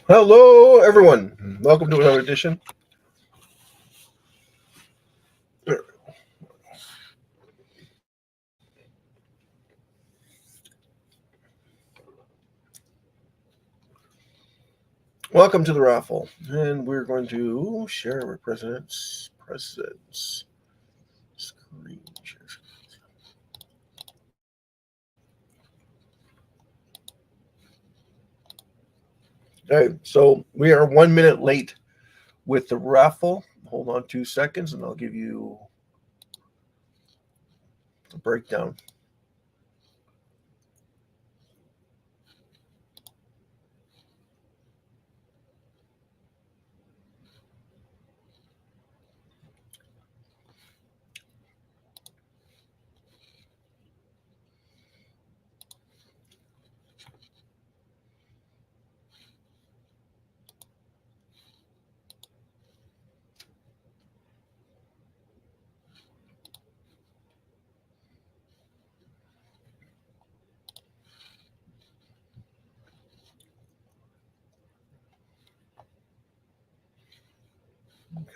Hello, everyone. Welcome to another edition. Welcome to the Raffle, and we're going to share our president's screen share. Okay, so we are 1 minute late with the raffle. Hold on 2 seconds, and I'll give you a breakdown.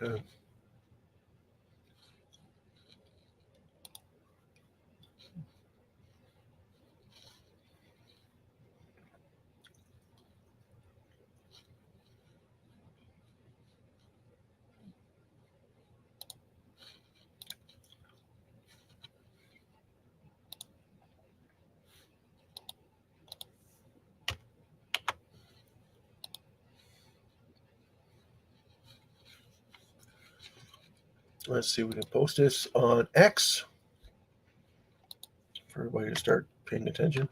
Okay. Let's see if we can post this on X for everybody to start paying attention.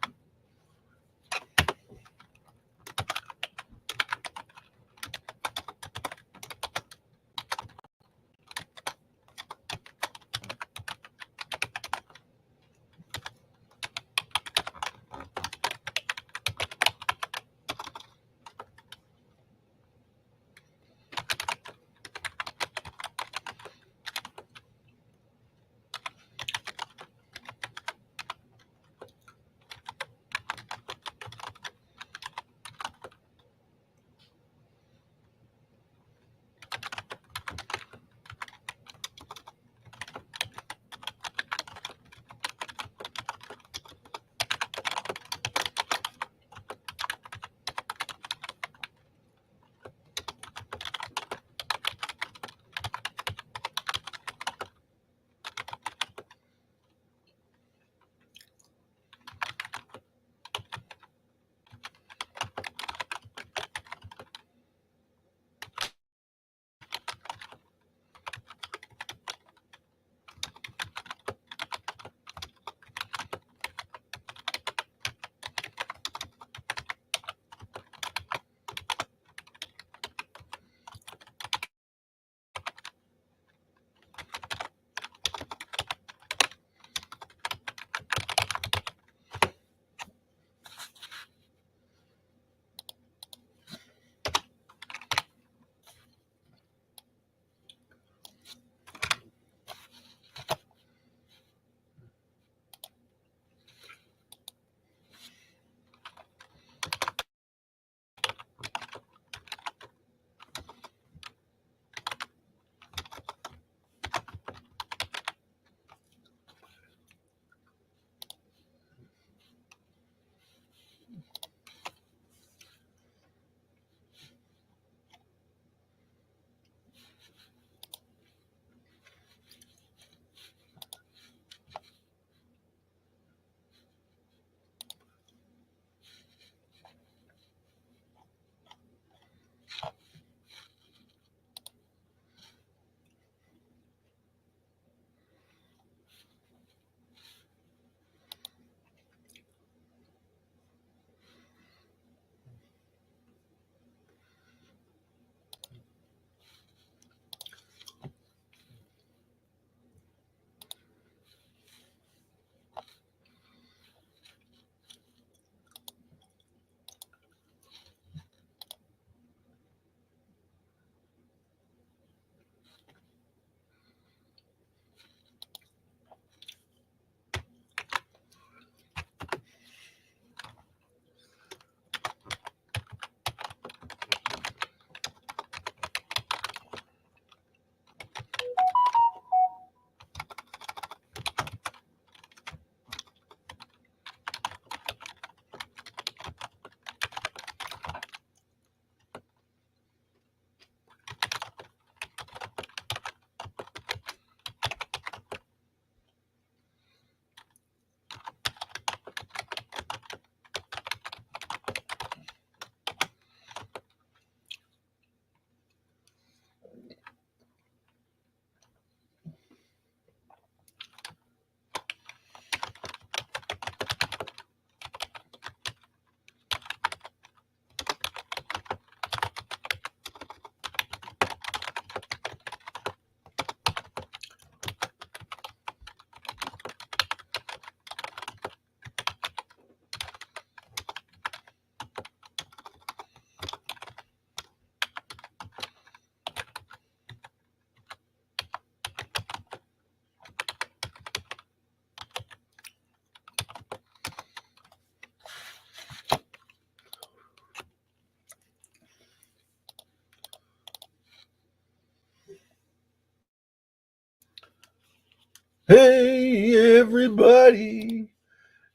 Hey, everybody,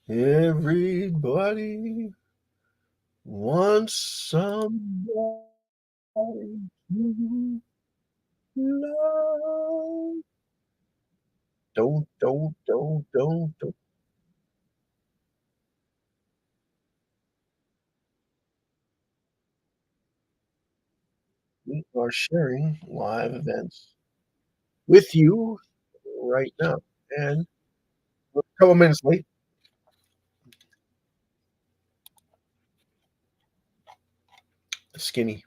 everybody wants somebody to love. Don't. We are sharing live events with you right now. And we're a couple minutes late. Skinny.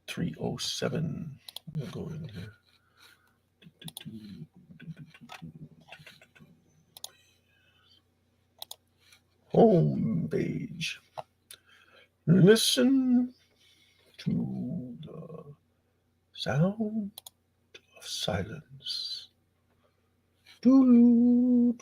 307. We'll go in here. Home page. Listen to the sound of silence. Doing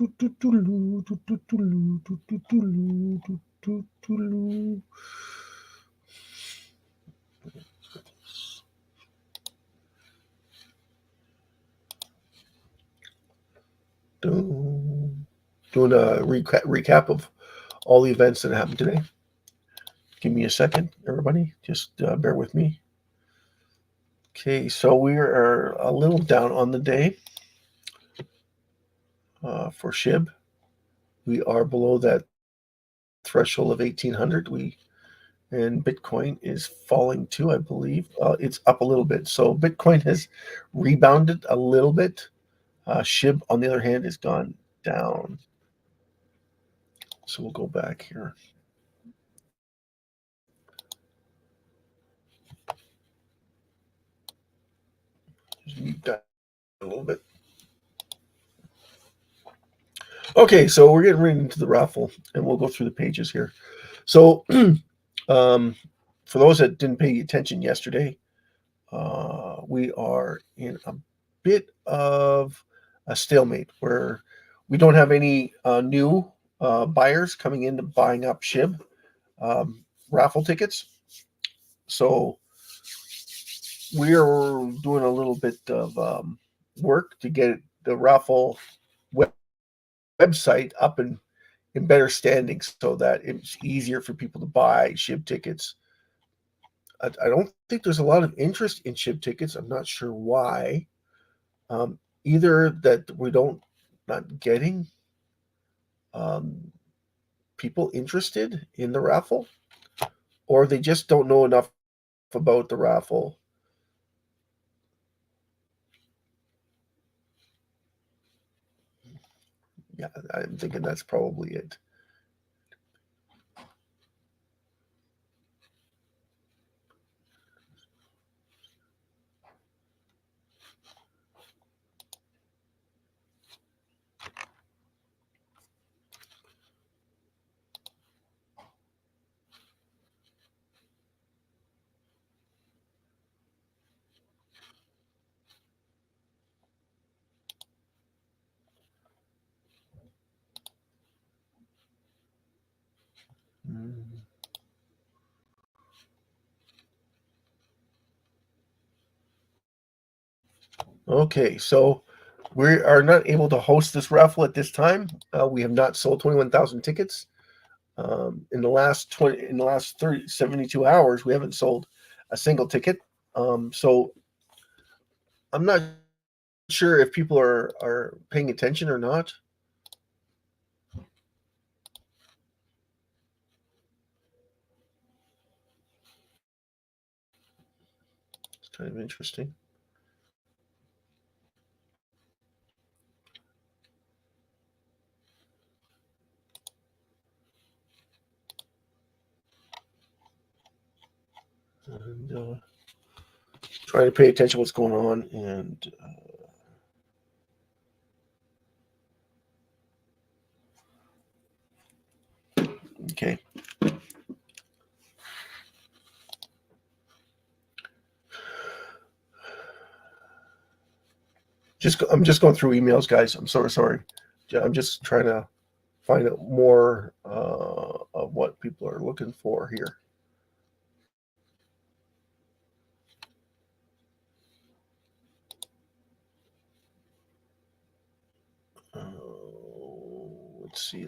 a recap of all the events that happened today. Give me a second, everybody. Just bear with me. Okay, so we are a little down on the day for SHIB. We are below that threshold of 1800. And Bitcoin is falling too, I believe. It's up a little bit. So Bitcoin has rebounded a little bit. SHIB, on the other hand, has gone down. So we'll go back here. Just mute that a little bit. Okay, so we're getting right into the raffle, and we'll go through the pages here. So for those that didn't pay attention yesterday, we are in a bit of a stalemate where we don't have any new buyers coming into buying up SHIB raffle tickets. So we're doing a little bit of work to get the raffle website up in better standing so that it's easier for people to buy SHIB tickets. I don't think there's a lot of interest in SHIB tickets. I'm not sure why. Either that we don't not getting people interested in the raffle, or they just don't know enough about the raffle. Yeah, I'm thinking that's probably it. Okay, so we are not able to host this raffle at this time. We have not sold 21,000 tickets. In the last 72 hours, we haven't sold a single ticket. So I'm not sure if people are paying attention or not. It's kind of interesting. And trying to pay attention to what's going on. And okay. I'm just going through emails, guys. I'm so sorry. I'm just trying to find out more of what people are looking for here. Let's see.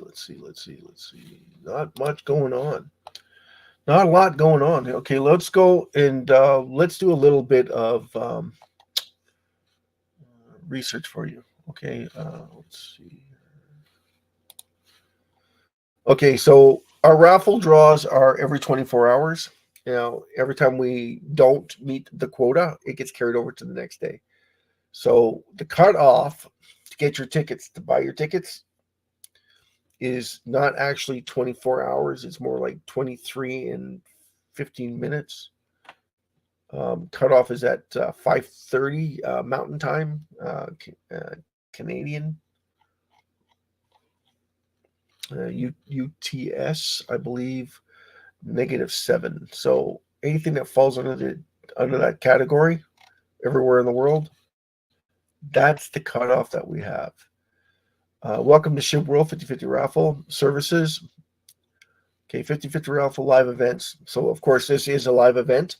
Not much going on. Not a lot going on. Okay, let's go and let's do a little bit of research for you. Okay, let's see. Okay, so our raffle draws are every 24 hours. Every time we don't meet the quota, it gets carried over to the next day. So the cutoff to get your tickets, to buy your tickets, is not actually 24 hours. It's more like 23 and 15 minutes. Cutoff is at 5:30 Mountain Time, Canadian. UTS, I believe, -7. So anything that falls under that category, everywhere in the world, that's the cutoff that we have. Welcome to SHIB World 50/50 Raffle Services. Okay, 50/50 Raffle live events. So of course this is a live event,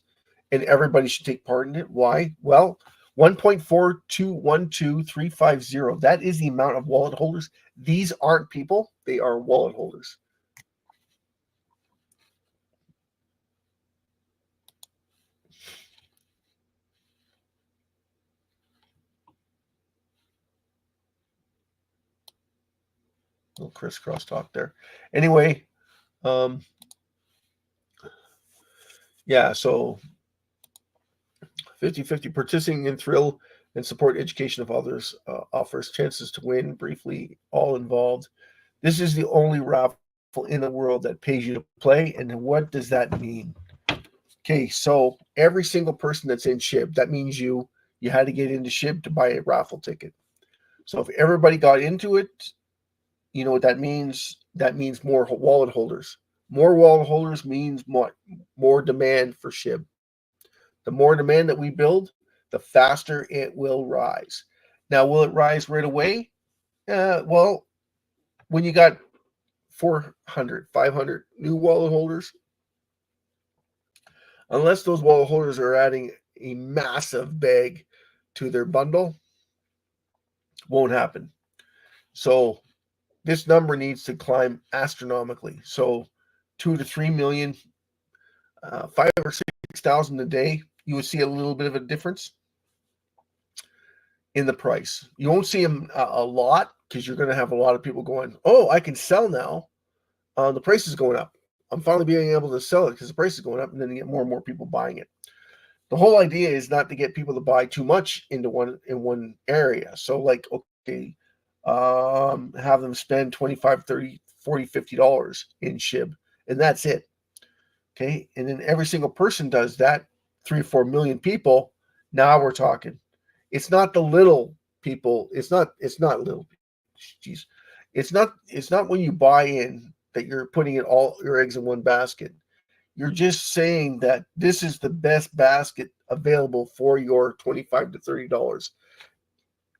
and everybody should take part in it. Why? Well, 1.4212350. That is the amount of wallet holders. These aren't people, they are wallet holders. Little crisscross talk there. Anyway, yeah, so 50/50 participating in thrill and support education of others offers chances to win briefly, all involved. This is the only raffle in the world that pays you to play. And what does that mean? Okay, so every single person that's in SHIB, that means you had to get into SHIB to buy a raffle ticket. So if everybody got into it, you know what that means? That means more wallet holders. More wallet holders means more demand for SHIB. The more demand that we build, the faster it will rise. Now, will it rise right away? Well, when you got 400, 500 new wallet holders, unless those wallet holders are adding a massive bag to their bundle, won't happen. So this number needs to climb astronomically. So 2 to 3 million, 5 or 6,000 a day, you would see a little bit of a difference in the price. You won't see them a lot because you're going to have a lot of people going, oh, I can sell now. The price is going up. I'm finally being able to sell it because the price is going up, and then you get more and more people buying it. The whole idea is not to get people to buy too much in one area. So like, okay, have them spend $25, $30, $40, $50 in SHIB, and that's it. Okay. And then every single person does that, 3 or 4 million people. Now we're talking. It's not the little people. It's not little. Jeez. It's not when you buy in that you're putting it all your eggs in one basket. You're just saying that this is the best basket available for your $25 to $30.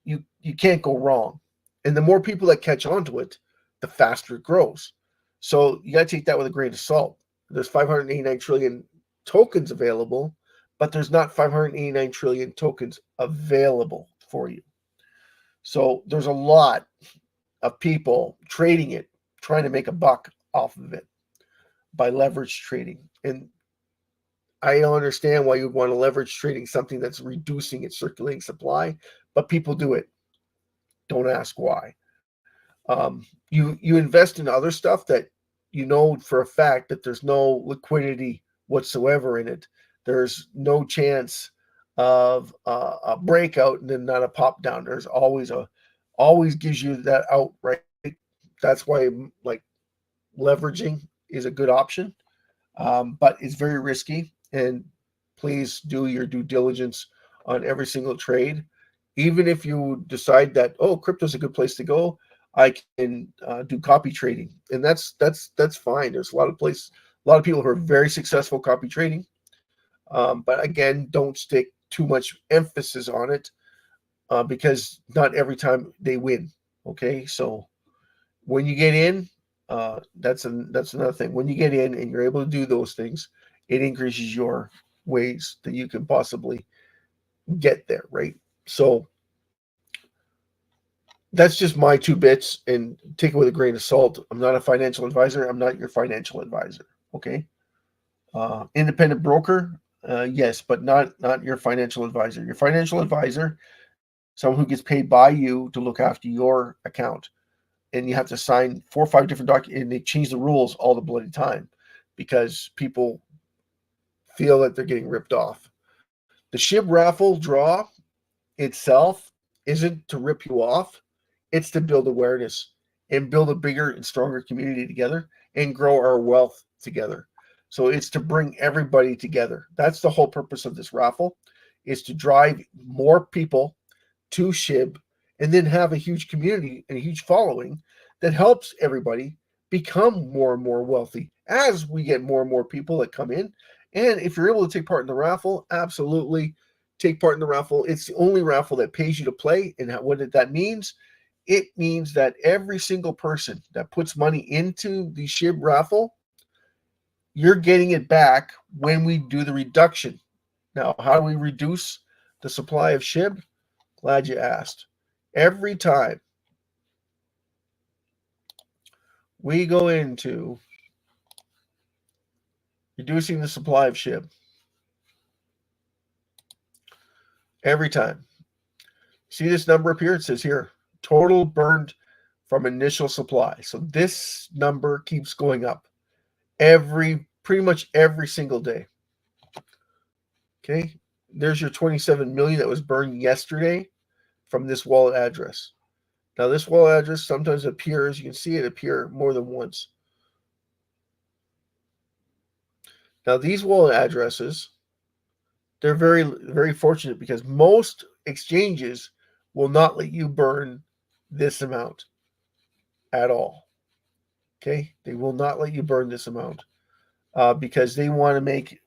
You can't go wrong. And the more people that catch on to it, the faster it grows. So you got to take that with a grain of salt. There's 589 trillion tokens available, but there's not 589 trillion tokens available for you. So there's a lot of people trading it, trying to make a buck off of it by leverage trading. And I don't understand why you'd want to leverage trading something that's reducing its circulating supply, but people do it. Don't ask why. You invest in other stuff that you know for a fact that there's no liquidity whatsoever in it. There's no chance of a breakout and then not a pop down. There's always gives you that out, right? That's why like leveraging is a good option, but it's very risky. And please do your due diligence on every single trade. Even if you decide that, oh, crypto's a good place to go, I can do copy trading, and that's fine. There's a lot of people who are very successful copy trading, but again, don't stick too much emphasis on it because not every time they win. Okay, so when you get in, that's another thing. When you get in and you're able to do those things, it increases your ways that you can possibly get there, right? So That's just my 2 bits, and take it with a grain of salt. I'm not a financial advisor. I'm not your financial advisor. Okay. Independent broker, yes, but not your financial advisor. Your financial advisor, someone who gets paid by you to look after your account, and you have to sign 4 or 5 different documents, and they change the rules all the bloody time because people feel that they're getting ripped off. The SHIB raffle draw itself isn't to rip you off, it's to build awareness and build a bigger and stronger community together and grow our wealth together. So it's to bring everybody together. That's the whole purpose of this raffle, is to drive more people to SHIB and then have a huge community and a huge following that helps everybody become more and more wealthy as we get more and more people that come in. And if you're able to take part in the raffle, absolutely take part in the raffle. It's the only raffle that pays you to play. And what that means, it means that every single person that puts money into the SHIB raffle, you're getting it back when we do the reduction. Now, how do we reduce the supply of SHIB? Glad you asked. Every time we go into reducing the supply of SHIB, every time. See this number up here? It says here, total burned from initial supply. So this number keeps going up pretty much every single day. Okay, there's your 27 million that was burned yesterday from this wallet address. Now this wallet address sometimes appears, you can see it appear more than once. Now these wallet addresses, they're very, very fortunate because most exchanges will not let you burn this amount at all. Okay, they will not let you burn this amount because they want to make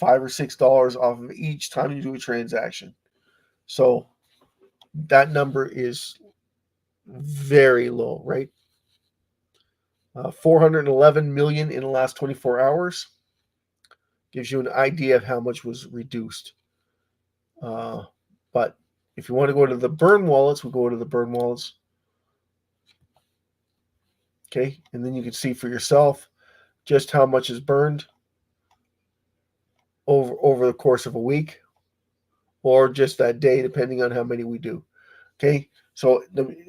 $5 or $6 off of each time you do a transaction. So that number is very low, right? 411 million in the last 24 hours gives you an idea of how much was reduced. But if you want to go to the burn wallets, we'll go to the burn wallets. Okay, and then you can see for yourself just how much is burned over the course of a week or just that day, depending on how many we do. Okay, so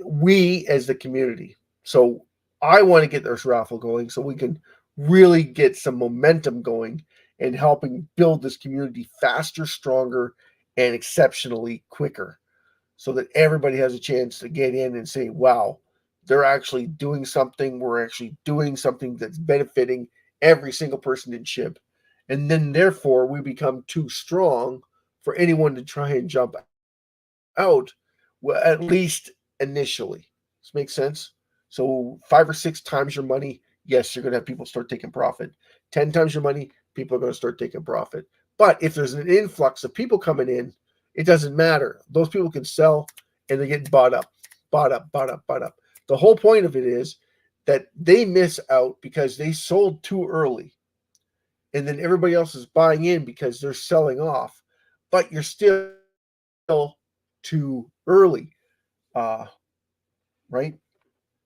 we as the community. So I want to get this raffle going so we can really get some momentum going and helping build this community faster, stronger, and exceptionally quicker, so that everybody has a chance to get in and say, wow, they're actually doing something. We're actually doing something that's benefiting every single person in SHIB. And then, therefore, we become too strong for anyone to try and jump out, well, at least initially. This makes sense? So 5 or 6 times your money, yes, you're going to have people start taking profit. 10 times your money, people are going to start taking profit. But if there's an influx of people coming in, it doesn't matter. Those people can sell and they get bought up. The whole point of it is that they miss out because they sold too early. And then everybody else is buying in because they're selling off. But you're still too early. Right?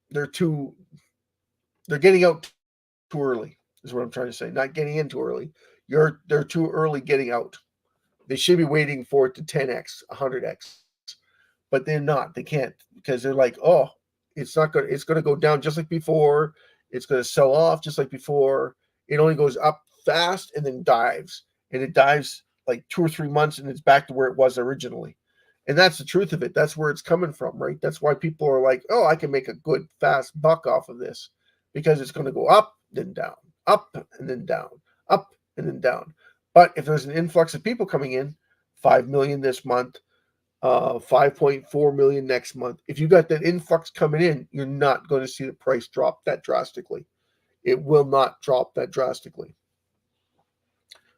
They're getting out too early, is what I'm trying to say. Not getting in too early. They're too early getting out. They should be waiting for it to 10x, 100x. But they're not. They can't because they're like, oh, it's going to go down just like before. It's going to sell off just like before. It only goes up fast and then dives. And it dives like 2 or 3 months and it's back to where it was originally. And that's the truth of it. That's where it's coming from, right? That's why people are like, oh, I can make a good, fast buck off of this because it's going to go up, then down, up, and then down, up, and then down. But if there's an influx of people coming in, 5 million this month, 5.4 million next month. If you got that influx coming in, you're not going to see the price drop that drastically. It will not drop that drastically.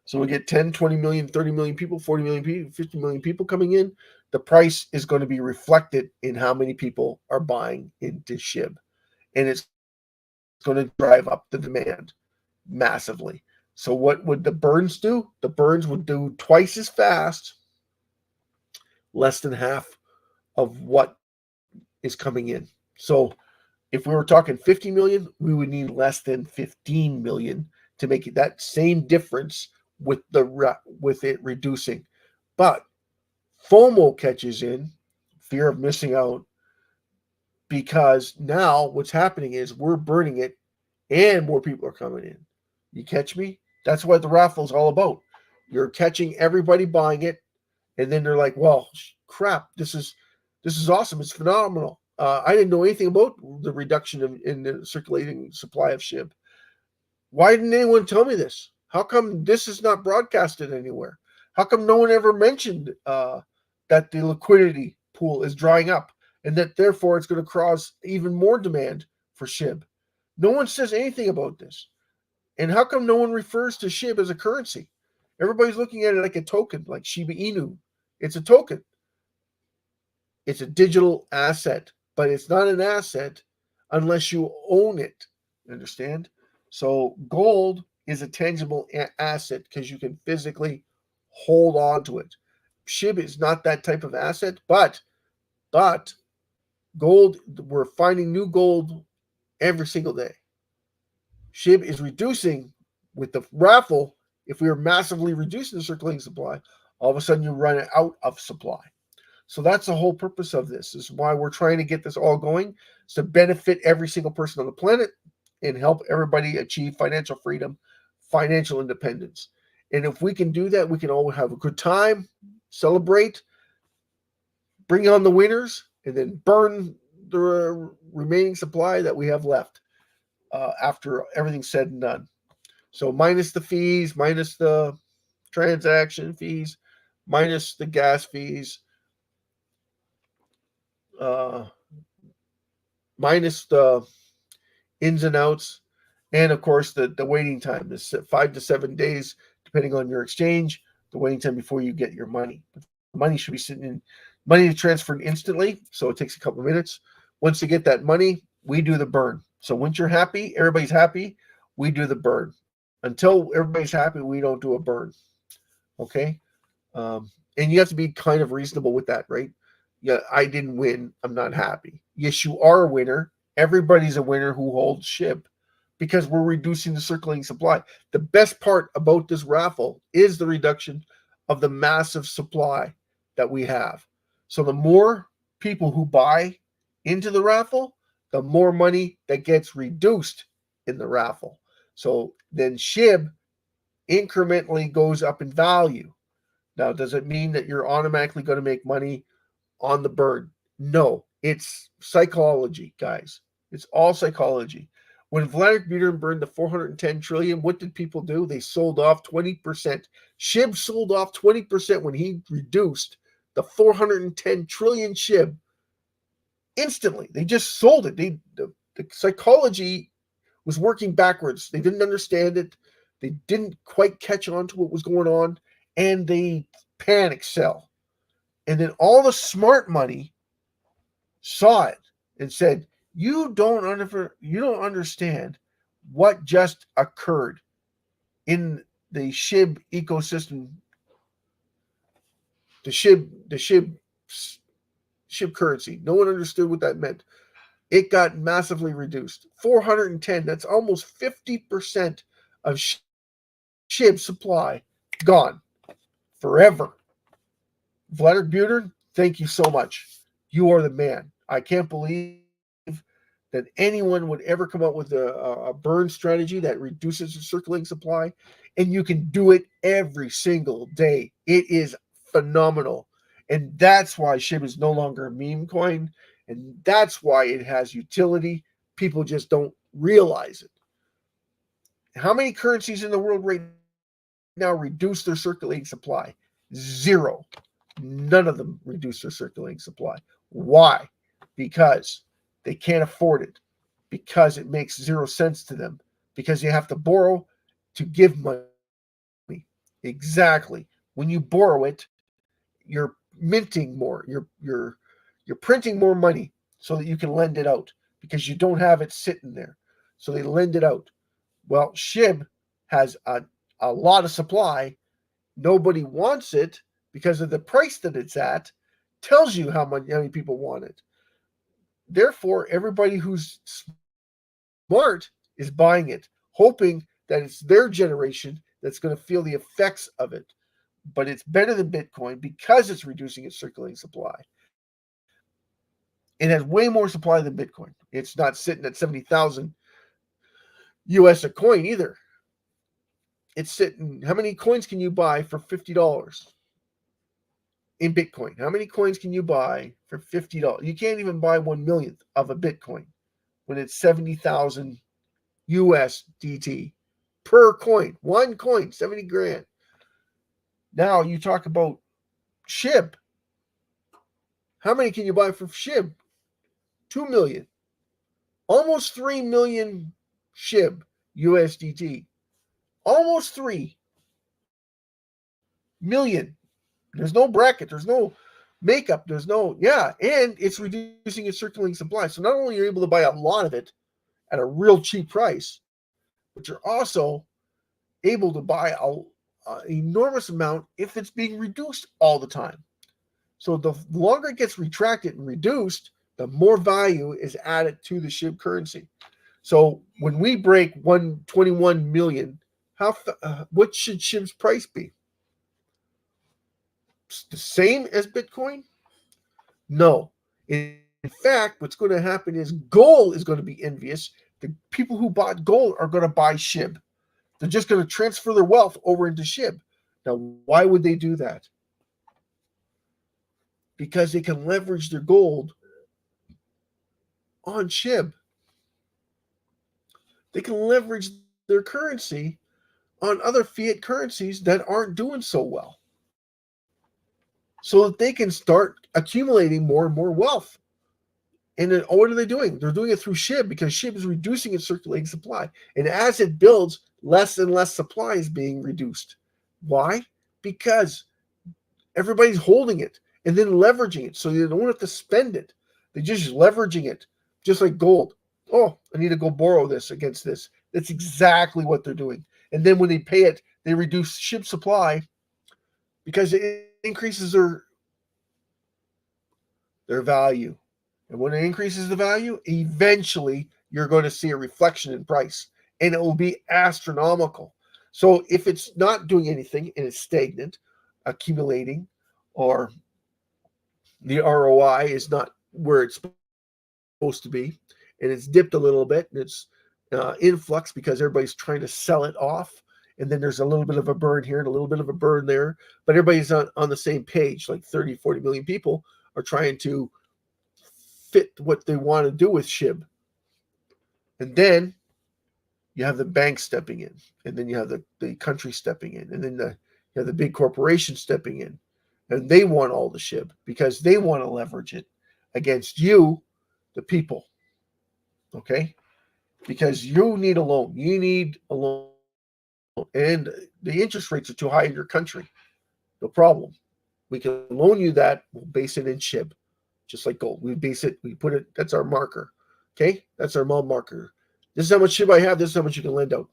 So we get 10, 20 million, 30 million people, 40 million people, 50 million people coming in. The price is going to be reflected in how many people are buying into SHIB. And it's going to drive up the demand massively. So what would the burns do? The burns would do twice as fast, less than half of what is coming in. So if we were talking 50 million, we would need less than 15 million to make it that same difference with it reducing. But FOMO catches in, fear of missing out, because now what's happening is we're burning it and more people are coming in. You catch me? That's what the raffle is all about. You're catching everybody buying it, and then they're like, "Well, crap! This is awesome. It's phenomenal. I didn't know anything about the reduction in the circulating supply of SHIB. Why didn't anyone tell me this? How come this is not broadcasted anywhere? How come no one ever mentioned that the liquidity pool is drying up and that therefore it's going to cause even more demand for SHIB? No one says anything about this. And how come no one refers to SHIB as a currency? Everybody's looking at it like a token, like Shiba Inu. It's a token. It's a digital asset, but it's not an asset unless you own it. Understand? So gold is a tangible asset because you can physically hold on to it. SHIB is not that type of asset, but gold, we're finding new gold every single day. SHIB is reducing with the raffle. If we are massively reducing the circulating supply, all of a sudden you run out of supply. So that's the whole purpose of this. Is why we're trying to get this all going. It's to benefit every single person on the planet and help everybody achieve financial freedom, financial independence. And if we can do that, we can all have a good time, celebrate, bring on the winners, and then burn the remaining supply that we have left after everything's said and done. So minus the fees, minus the transaction fees, minus the gas fees, minus the ins and outs, and of course the waiting time, this 5 to 7 days, depending on your exchange, the waiting time before you get your money. But the money should be sitting in, money transferred instantly, so it takes a couple of minutes. Once you get that money, we do the burn. So once you're happy, everybody's happy, we do the burn. Until everybody's happy, we don't do a burn. Okay? And you have to be kind of reasonable with that, right? Yeah, I didn't win. I'm not happy. Yes, you are a winner. Everybody's a winner who holds SHIB because we're reducing the circulating supply. The best part about this raffle is the reduction of the massive supply that we have. So the more people who buy into the raffle, the more money that gets reduced in the raffle. So then SHIB incrementally goes up in value. Now, does it mean that you're automatically going to make money on the burn? No, it's psychology, guys. It's all psychology. When Vladimir Putin burned the 410 trillion, what did people do? They sold off 20%. SHIB sold off 20% when he reduced the 410 trillion SHIB instantly. They just sold it. The psychology was working backwards. They didn't understand it. They didn't quite catch on to what was going on, and they panic sell. And then all the smart money saw it and said, you don't understand what just occurred in the SHIB ecosystem, the SHIB currency. No one understood what that meant. It got massively reduced. 410, that's almost 50% of SHIB supply gone forever. Vladimir Putin, thank you so much. You are the man. I can't believe that anyone would ever come up with a burn strategy that reduces the circulating supply, and you can do it every single day. It is phenomenal. And that's why SHIB is no longer a meme coin, and that's why it has utility. People just don't realize it. How many currencies in the world right now reduce their circulating supply? Zero. None of them reduce their circulating supply. Why? Because they can't afford it. Because it makes zero sense to them. Because you have to borrow to give money. Exactly. When you borrow it, you're minting more. You're printing more money so that you can lend it out because you don't have it sitting there. So they lend it out. Well, SHIB has a lot of supply. Nobody wants it because of the price that it's at. Tells you how many people want it. therefore, everybody who's smart is buying it, hoping that it's their generation that's going to feel the effects of it. But it's better than Bitcoin because it's reducing its circulating supply. It has way more supply than Bitcoin. It's not sitting at 70,000 US a coin either. It's sitting, how many coins can you buy for $50 in Bitcoin? How many coins can you buy for $50? You can't even buy 1/1,000,000th of a Bitcoin when it's 70,000 USDT per coin. One coin, 70 grand. Now you talk about SHIB. How many can you buy for SHIB? 2 million. Almost 3 million SHIB USDT. Almost 3 million. There's no bracket. There's no makeup. There's no, and it's reducing its circulating supply. So not only are you able to buy a lot of it at a real cheap price, but you're also able to buy an enormous amount if it's being reduced all the time. So the longer it gets retracted and reduced, the more value is added to the SHIB currency. So when we break 121 million, what should SHIB's price be? The same as Bitcoin? No. In fact, what's going to happen is gold is going to be envious. The people who bought gold are going to buy SHIB. They're just going to transfer their wealth over into SHIB. Now, why would they do that? Because they can leverage their gold on SHIB. They can leverage their currency on other fiat currencies that aren't doing so well, so that they can start accumulating more and more wealth. And then, what are they doing? They're doing it through SHIB because SHIB is reducing its circulating supply. And as it builds, less and less supply is being reduced. Why? Because everybody's holding it and then leveraging it. So they don't have to spend it. They're just leveraging it, just like gold. Oh, I need to go borrow this against this. That's exactly what they're doing. And then when they pay it, they reduce SHIB supply because it increases their value. And when it increases the value, eventually you're going to see a reflection in price, and it will be astronomical. So if it's not doing anything and it's stagnant, accumulating, or the ROI is not where it's supposed to be, and it's dipped a little bit, and it's influx because everybody's trying to sell it off, and then there's a little bit of a burn here and a little bit of a burn there, but everybody's on the same page, like 30, 40 million people are trying to fit what they want to do with SHIB. And then you have the bank stepping in, and then you have the country stepping in, and then you have the big corporation stepping in, and they want all the SHIB because they want to leverage it against you, the people. Okay? Because you need a loan. You need a loan. And the interest rates are too high in your country. No problem. We can loan you that. We'll base it in SHIB, just like gold. We base it, we put it, that's our marker. Okay? That's our mile marker. This is how much SHIB I have. This is how much you can lend out.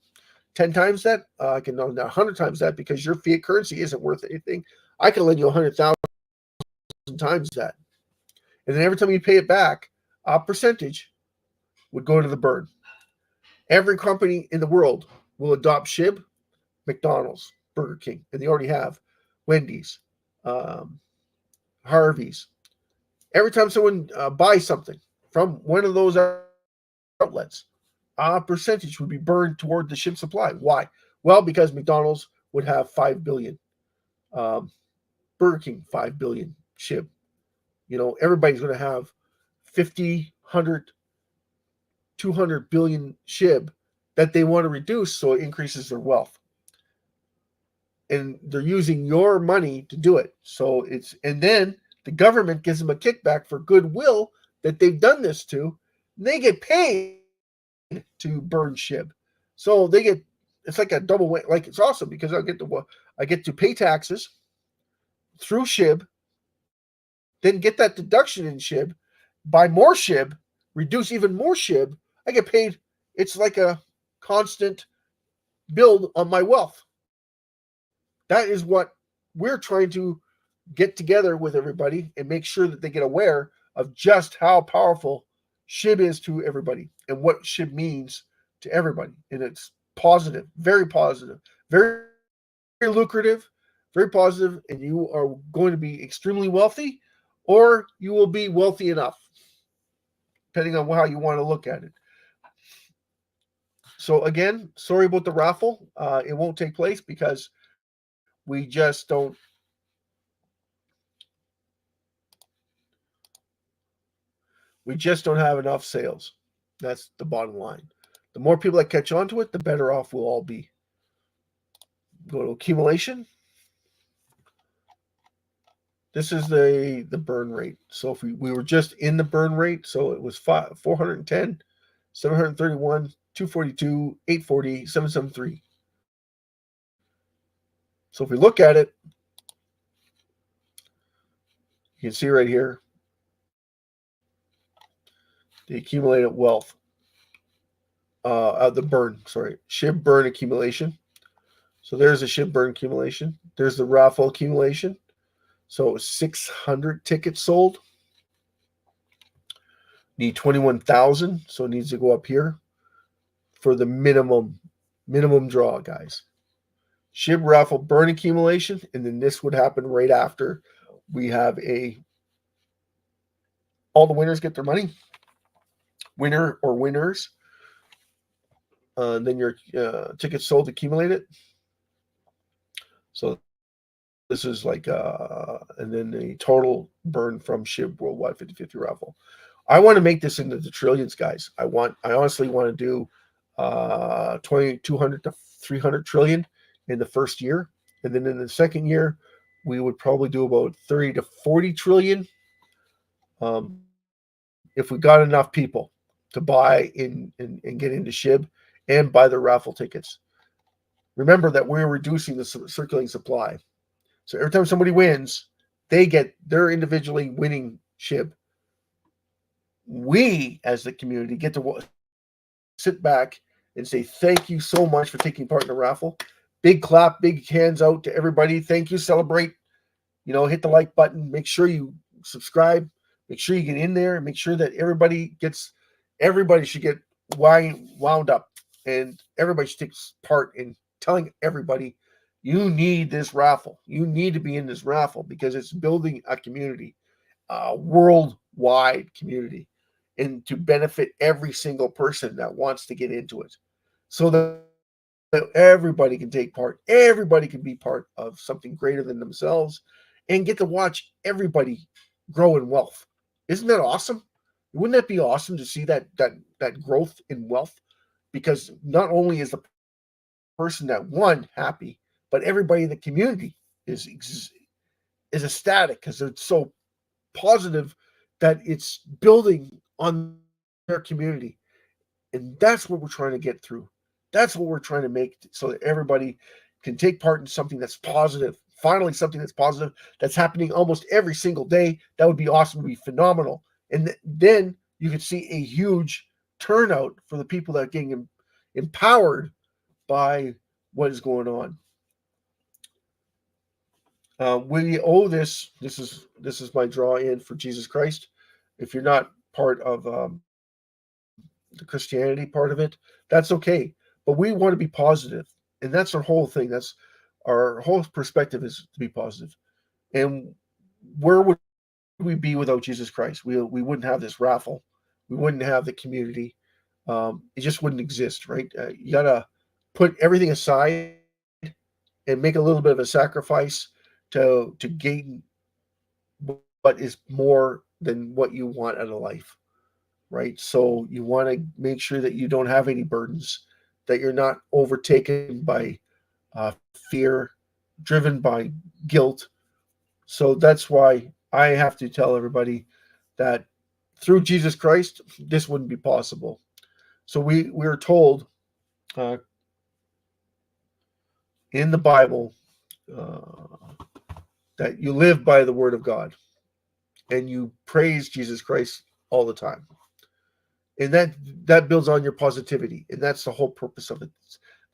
10 times that? I can lend 100 times that because your fiat currency isn't worth anything. I can lend you 100,000 times that. And then every time you pay it back, a percentage would go to the burn. Every company in the world will adopt SHIB. McDonald's, Burger King, and they already have. Wendy's, Harvey's. Every time someone buys something from one of those outlets, a percentage would be burned toward the SHIB supply. Why? Well, because McDonald's would have 5 billion. Burger King, 5 billion SHIB. You know, everybody's going to have 50, 100, 200 billion SHIB that they want to reduce so it increases their wealth. And they're using your money to do it. So and then the government gives them a kickback for goodwill that they've done this to. And they get paid to burn SHIB. So it's like a double way. Like, it's awesome because I get to pay taxes through SHIB, then get that deduction in SHIB, buy more SHIB, reduce even more SHIB. I get paid. It's like a constant build on my wealth. That is what we're trying to get together with everybody and make sure that they get aware of just how powerful SHIB is to everybody, and what SHIB means to everybody. And it's positive, very lucrative, very positive, and you are going to be extremely wealthy, or you will be wealthy enough, depending on how you want to look at it. So again, sorry about the raffle. It won't take place because we just don't have enough sales. That's the bottom line. The more people that catch on to it, the better off we'll all be. Go to accumulation. This is the burn rate. So if we were just in the burn rate, so it was 410, 731, 242, 840, 773. So if we look at it, you can see right here the accumulated wealth. The burn, SHIB burn accumulation. So there's a SHIB burn accumulation. There's the raffle accumulation. So it was 600 tickets sold. Need 21,000, so it needs to go up here for the minimum draw, guys. SHIB raffle burn accumulation, and then this would happen right after we have all the winners get their money. Winner or winners. Then your tickets sold accumulated. So this is like, and then the total burn from SHIB Worldwide 50/50 raffle. I want to make this into the trillions, guys. I honestly want to do 200 to 300 trillion in the first year. And then in the second year, we would probably do about 30 to 40 trillion. If we got enough people to buy in and get into SHIB and buy the raffle tickets. Remember that we're reducing the circulating supply. So every time somebody wins, they're individually winning SHIB. We, as the community, get to sit back and say, thank you so much for taking part in the raffle. Big clap, big hands out to everybody. Thank you, celebrate. Hit the like button. Make sure you subscribe. Make sure you get in there and make sure that everybody should get wound up, and everybody should take part in telling everybody, you need this raffle. You need to be in this raffle because it's building a community, a worldwide community, and to benefit every single person that wants to get into it, so that everybody can take part. Everybody can be part of something greater than themselves and get to watch everybody grow in wealth. Isn't that awesome? Wouldn't that be awesome to see that growth in wealth? Because not only is the person that won happy, but everybody in the community is ecstatic because it's so positive that it's building on their community. And that's what we're trying to get through. That's what we're trying to make so that everybody can take part in something that's positive. Finally, something that's positive, that's happening almost every single day. That would be awesome. It would be phenomenal. And then you could see a huge turnout for the people that are getting empowered by what is going on. We owe this. This is my draw in for Jesus Christ. If you're not part of the Christianity part of it, that's okay. But we want to be positive, and that's our whole thing. That's our whole perspective, is to be positive. And where would we be without Jesus Christ? We wouldn't have this raffle. We wouldn't have the community. It just wouldn't exist, right? You gotta put everything aside and make a little bit of a sacrifice to gain what is more than what you want out of life, right? So you want to make sure that you don't have any burdens, that you're not overtaken by fear, driven by guilt. So that's why I have to tell everybody that through Jesus Christ, this wouldn't be possible. So we are told in the Bible that you live by the word of God and you praise Jesus Christ all the time. And that builds on your positivity. And that's the whole purpose of it.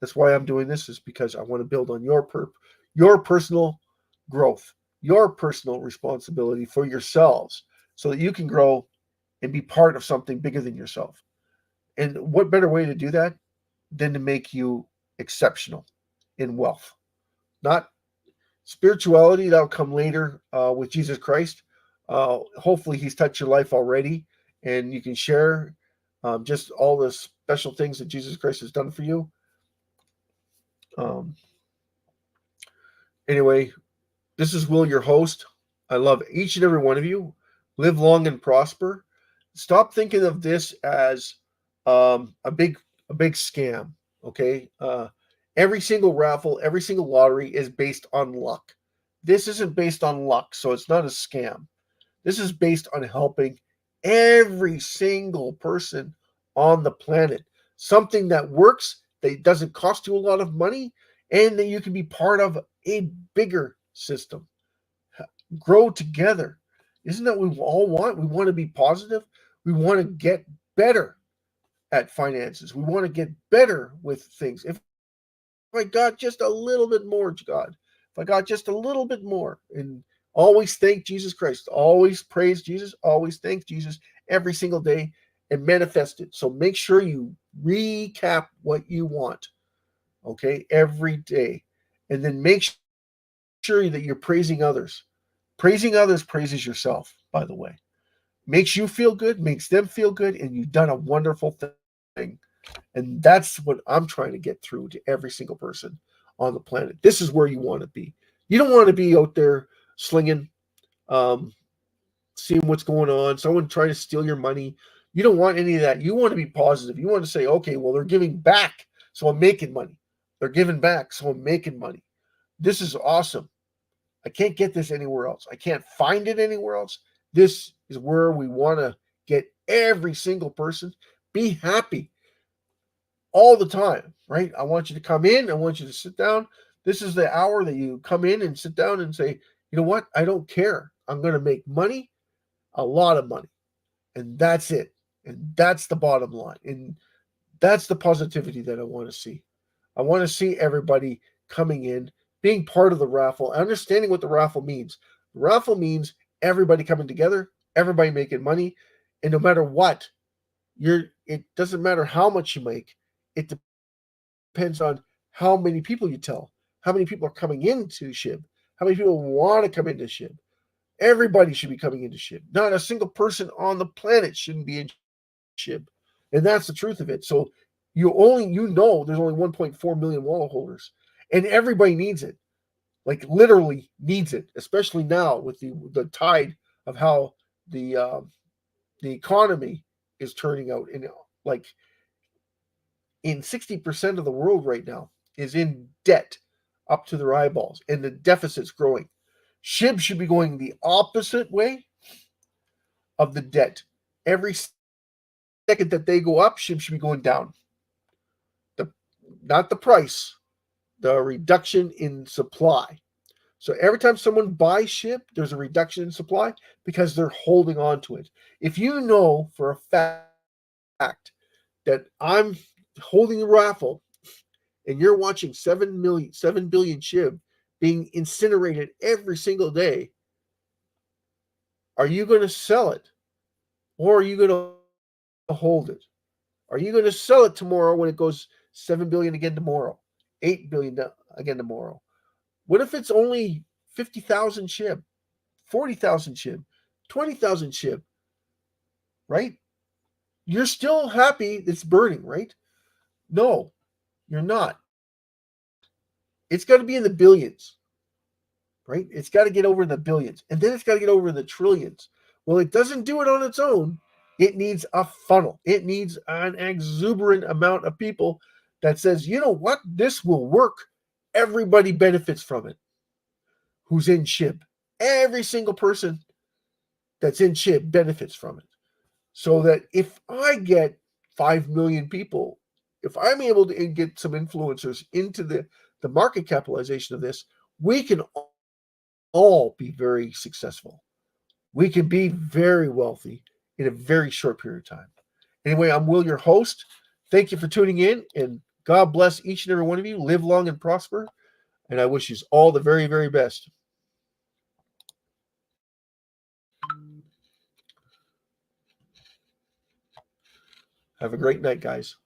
That's why I'm doing this, is because I want to build on your personal growth, your personal responsibility for yourselves, so that you can grow and be part of something bigger than yourself. And what better way to do that than to make you exceptional in wealth? Not spirituality, that'll come later with Jesus Christ. Hopefully, He's touched your life already, and you can share just all the special things that Jesus Christ has done for you. Um, anyway, this is Will, your host. I love each and every one of you. Live long and prosper. Stop thinking of this as a big scam. Okay, every single raffle, every single lottery is based on luck. This isn't based on luck, so it's not a scam. This is based on helping every single person on the planet. Something that works, that doesn't cost you a lot of money, and that you can be part of a bigger system. Grow together. Isn't that what we all want? We want to be positive. We want to get better at finances. We want to get better with things. If I got just a little bit more, God, if I got just a little bit more, and always thank Jesus Christ, always praise Jesus, always thank Jesus every single day and manifest it. So make sure you recap what you want, okay, every day. And then make sure that you're praising others. Praising others praises yourself, by the way. Makes you feel good, makes them feel good, and you've done a wonderful thing. And that's what I'm trying to get through to every single person on the planet. This is where you want to be. You don't want to be out there slinging, seeing what's going on, someone trying to steal your money. You don't want any of that. You want to be positive. You want to say, okay, well, they're giving back, so I'm making money. They're giving back, so I'm making money. This is awesome. I can't get this anywhere else. I can't find it anywhere else. This is where we want to get every single person. Be happy all the time, right? I want you to come in. I want you to sit down. This is the hour that you come in and sit down and say, you know what? I don't care. I'm going to make money, a lot of money. And that's it. And that's the bottom line. And that's the positivity that I want to see. I want to see everybody coming in, being part of the raffle, understanding what the raffle means. The raffle means everybody coming together, everybody making money, and no matter what, it doesn't matter how much you make. It depends on how many people you tell, how many people are coming into SHIB, how many people want to come into SHIB. Everybody should be coming into SHIB. Not a single person on the planet shouldn't be in SHIB. And that's the truth of it. So there's only 1.4 million wallet holders, and everybody needs it. Like literally needs it, especially now with the tide of how the economy is turning out. And like in 60% of the world right now is in debt up to their eyeballs, and the deficit's growing. SHIB should be going the opposite way of the debt. Every second that they go up, SHIB should be going down. Not the price, the reduction in supply. So every time someone buys SHIB, there's a reduction in supply because they're holding on to it. If you know for a fact that I'm holding a raffle and you're watching 7 billion SHIB being incinerated every single day, are you going to sell it? Or are you going to hold it? Are you going to sell it tomorrow when it goes 7 billion again tomorrow? 8 billion again tomorrow? What if it's only 50,000 SHIB, 40,000 SHIB, 20,000 SHIB, right? You're still happy it's burning, right? No, you're not. It's got to be in the billions, right? It's got to get over in the billions, and then it's got to get over in the trillions. Well, it doesn't do it on its own. It needs a funnel. It needs an exuberant amount of people that says, you know what, this will work. Everybody benefits from it. Who's in SHIB? Every single person that's in SHIB benefits from it. So that if I get 5 million people, if I'm able to get some influencers into the market capitalization of this, we can all be very successful. We can be very wealthy in a very short period of time. Anyway, I'm Will, your host. Thank you for tuning in, and God bless each and every one of you. Live long and prosper, and I wish you all the very, very best. Have a great night, guys.